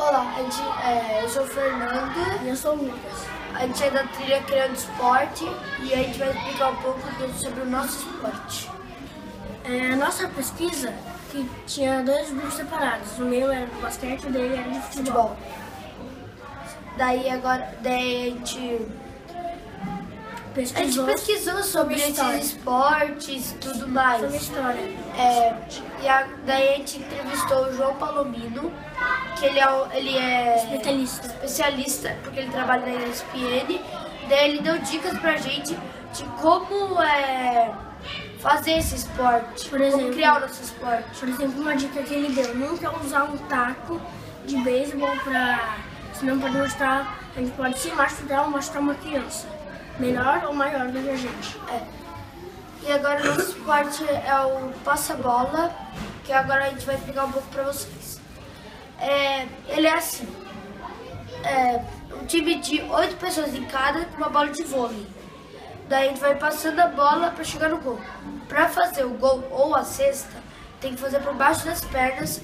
Olá, eu sou o Fernando E eu sou o Lucas. A gente é da trilha Criando Esporte e a gente vai explicar um pouco sobre o nosso esporte. A nossa pesquisa que tinha dois grupos separados. O meu era do basquete e o dele era de futebol. Daí a gente pesquisou sobre esses esportes e tudo mais. Sobre história. Daí a gente entrevistou o João Palomino, que ele é especialista, porque ele trabalha na ESPN. Daí ele deu dicas pra gente de como fazer esse esporte, Por exemplo, como criar o nosso esporte. Por exemplo, uma dica que ele deu: nunca usar um taco de beisebol senão pode mostrar, a gente pode se machucar ou machucar uma criança, menor ou maior do que a gente. E agora o nosso esporte é o passa-bola, que agora a gente vai explicar um pouco pra vocês. Ele é assim, um time de 8 pessoas em cada com uma bola de vôlei. Daí a gente vai passando a bola pra chegar no gol. Pra fazer o gol ou a cesta, tem que fazer por baixo das pernas.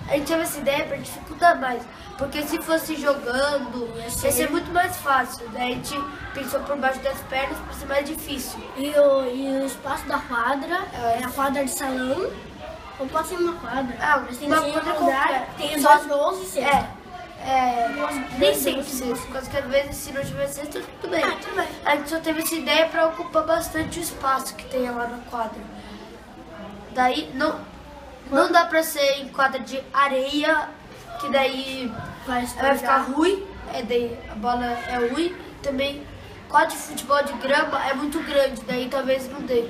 A gente teve essa ideia pra dificultar mais, porque se fosse jogando ia ser muito mais fácil. Daí a gente pensou por baixo das pernas pra ser mais difícil. E o espaço da quadra é a quadra de salão, ou pode ser uma quadra. Mas tem que ser um lugar, tem só 12 cestas. Nem sempre cesta, porque às vezes se não tiver cesta, tudo bem. Tudo bem. A gente só teve essa ideia pra ocupar bastante o espaço que tem lá na quadra. Daí não dá pra ser em quadra de areia, que daí vai ficar ruim, daí a bola é ruim. Também quadra de futebol de grama é muito grande, daí talvez não dê.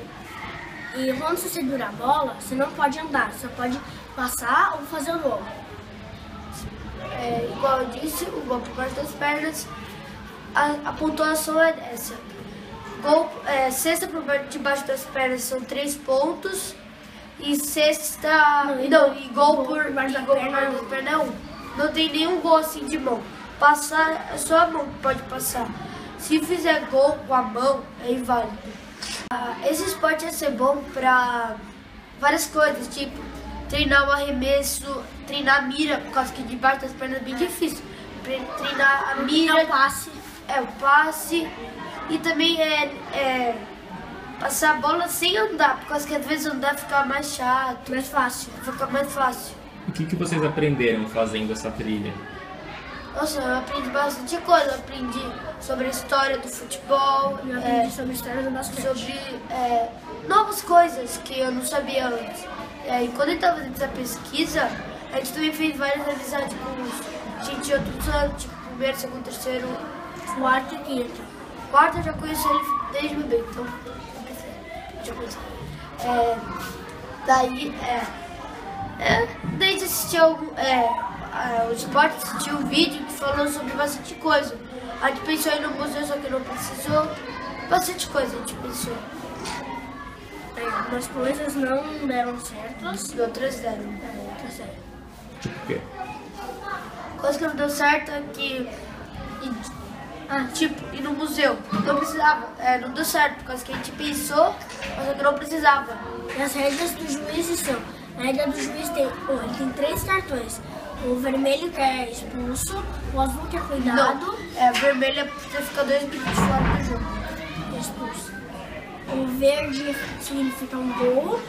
E quando você segura a bola, você não pode andar, você pode passar ou fazer o gol. Igual eu disse, o gol por baixo das pernas, a pontuação é essa. Cesta por debaixo das pernas são 3 pontos. E gol por baixo das pernas é 1. Não tem nenhum gol assim de mão. Passar, é só a mão que pode passar. Se fizer gol com a mão, é inválido. Esse esporte ia ser bom pra várias coisas, tipo treinar o arremesso, treinar a mira, por causa que debaixo das pernas é bem difícil. Treinar a mira, o passe e também passar a bola sem andar, por causa que às vezes andar fica mais chato, mais fácil. O que vocês aprenderam fazendo essa trilha? Nossa, eu aprendi bastante coisa. Eu aprendi sobre a história do futebol, Eu aprendi sobre a história do basquete. sobre novas coisas que eu não sabia antes. E quando eu estava fazendo essa pesquisa, a gente também fez várias amizades com gente de outros anos, tipo primeiro, segundo, terceiro, Quarto e quinto. quarto eu já conheço ele desde bebê, então já conheço. Daí a gente assistiu o esporte, assistiu um vídeo que falou sobre bastante coisa. A gente pensou em ir no museu, só que não precisou. Bastante coisa a gente pensou. Algumas coisas não deram certo. E outras deram. Tipo o quê? Coisa que não deu certo é que ir no museu. Não precisava, não deu certo, por causa que a gente pensou, mas que não precisava. E as regras do juiz são: a regra do juiz ele tem 3 cartões. O vermelho que é expulso, o azul que é cuidado. Vermelho é você ficar 2 minutos fora do jogo. É expulso. O verde significa um gol,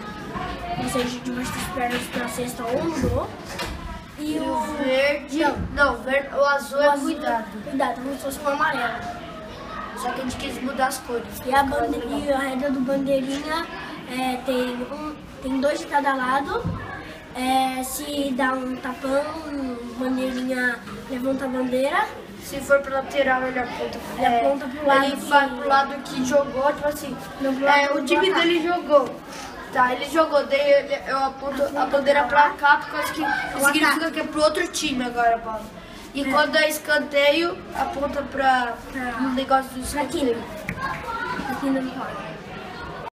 ou seja, debaixo das pernas para a cesta ou um gol. E o verde. O azul é cuidado. Cuidado, como se fosse um amarelo. Só que a gente quis mudar as cores. E a regra do bandeirinha tem 2 de cada lado. Se dá um tapão, bandeirinha levanta a bandeira. Se for pra lateral, ele aponta pro lado. Ele vai pro lado que jogou, tipo assim. O time dele jogou. Tá, ele jogou, daí eu aponto a bandeira pra cá, por causa que significa que é pro outro time agora a bola. E quando é escanteio, aponta pra um negócio do escanteio. Aqui não pode.